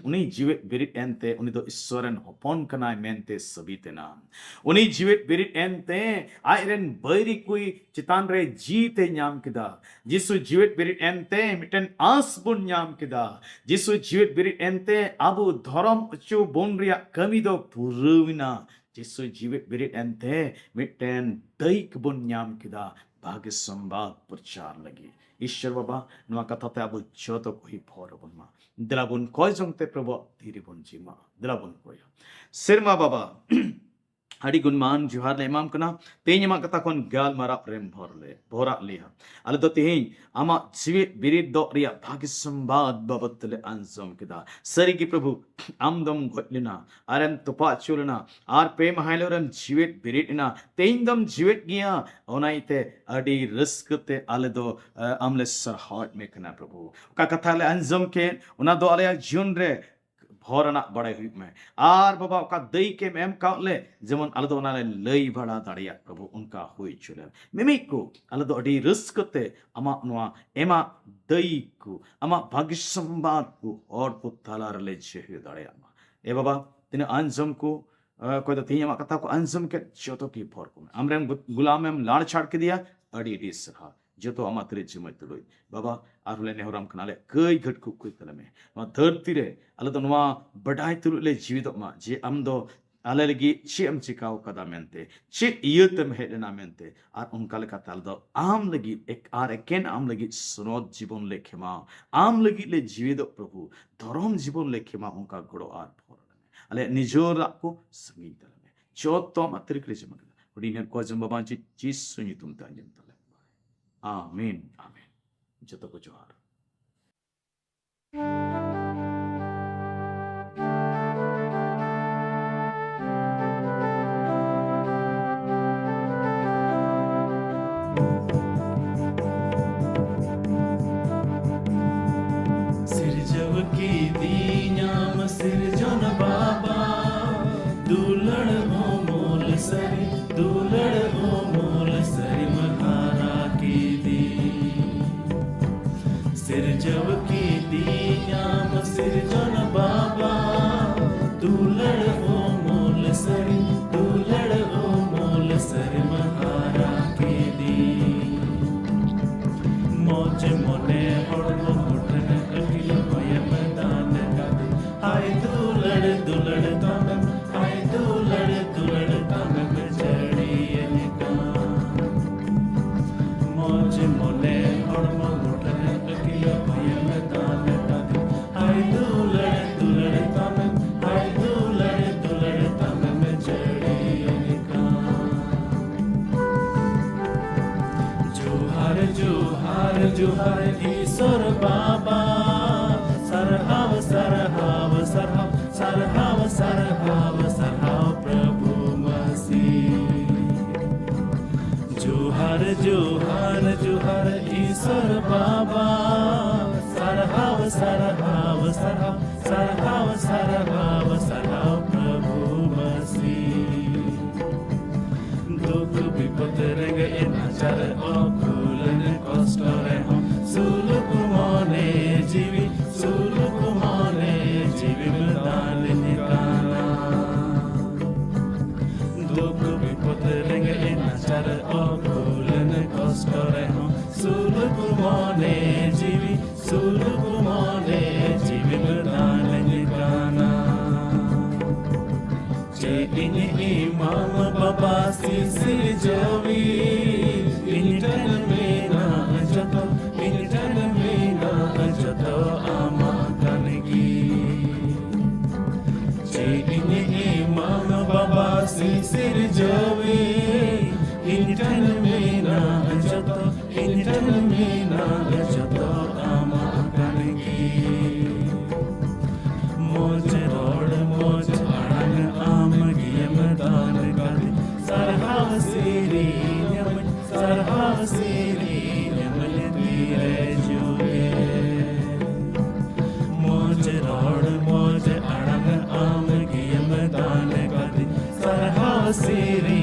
उनी जीवित बिरिट एंते उनी दो ईश्वरन होपन कना मेंते सबिते ना उनी जीवित बिरिट एंते आयरन बैरी कोई चितान रे जीते न्याम किदा जिसु जीवित बिरिट एंते मिटन आस बुन न्याम किदा जिसु जीवित बिरिट एंते आबु धर्म उच्चु बुन रिया कमी दो पुरुविना जिसु जीवित बिरिट एंते मिटन दैक बुन न्याम किदा भाग्य संवाद प्रचार लगी ईश्वर बाबा नुआ कथा ते आबु जोतो कोई फोर बुनमा दिलाबुन कोय जंगते प्रभु धीरे बुन जीमा दिलाबुन कोय सिरमा बाबा हड़ी गुणमान जुहार ले इमाम कना तेኝ मा कथा कोन गाल मारा प्रेम भोरा लिया अल तो तेኝ आमा जीवित बिरिट दो रिया भाग्य संवाद बाबत ले अंजम किदा सरी की प्रभु आमदम गोलिना आरम तुपा चुलना आर पे महाइलोरम जीवित बिरिटना तेኝ दम जीवित गया ओनाइते अडी रिस्कते अल दो अमले सर हार्ट में कना प्रभु का कथा ले अंजम के उना दो अले जीवन रे भोरना बड़े हुई में आर बाबा का दई के मेम काले जेमन अल दो नाले लई बड़ा दाड़िया प्रभु उनका हुई चुले मिमी को अल दो अडी रिस्क ते अमा नुआ एमा दई को अमा भाग्य संवाद को और को तलार ले जेहि दाड़िया ए बाबा तिने अंजम को कोई तो तीन अमा कथा को अंजम के जोतो की फोर को हमरे गुलाम में लाड़ छाड़ के दिया अडी डिस रहा जो तो अमा तेरे जिम्मे तुलोई बाबा आरुले नेहराम कनाले कई घट को कोई तलमे मा धरती रे अल तो नुआ बड़ाई तुलुले जीवित मा जे अम दो अले लगी चे अम चिकाव कदा मेंते चे इयतम हेडना मेंते आर उनका लेका तल दो आम लगी एक आर एकेन आम लगी सुनोद जीवन लेखेमा आम लगी ले जीवित प्रभु धर्म जीवन लेखेमा उनका गड़ो आर फोर अले निजोर को संगीत तलमे चोतो मात्रिक ले जमक उडीने को जंबा चीज सुनी तुम तांजम तले आमीन आमीन जतो को जोहार सिरजव की दी न्याम जुहार ईश्वर बाबा सरहाव सरहाव सरहाव सरहाव सरहाव सरहाव प्रभु मसीह जुहार जुहार जुहार ईश्वर बाबा सरहाव सरहाव सरहाव सरहाव सरहाव सरहाव प्रभु मसीह दुख विपद रंग नाचार अकुलन कष्ट रेहम सुलुक मने जीवी बदान निकाना दुख विपद रंग नाचार अकुलन कष्ट रेहम सुलुक मने जीवी बदान निकाना ini mama baba sisi jawi ini tanah mena joto amakan gi ini mama baba sisi jawi ini tanah mena joto amakan gi moj rod moj arang am giyam dan kadi sarhav siri nyamal dire juge moj rod moj arang am giyam dan kadi sarhav siri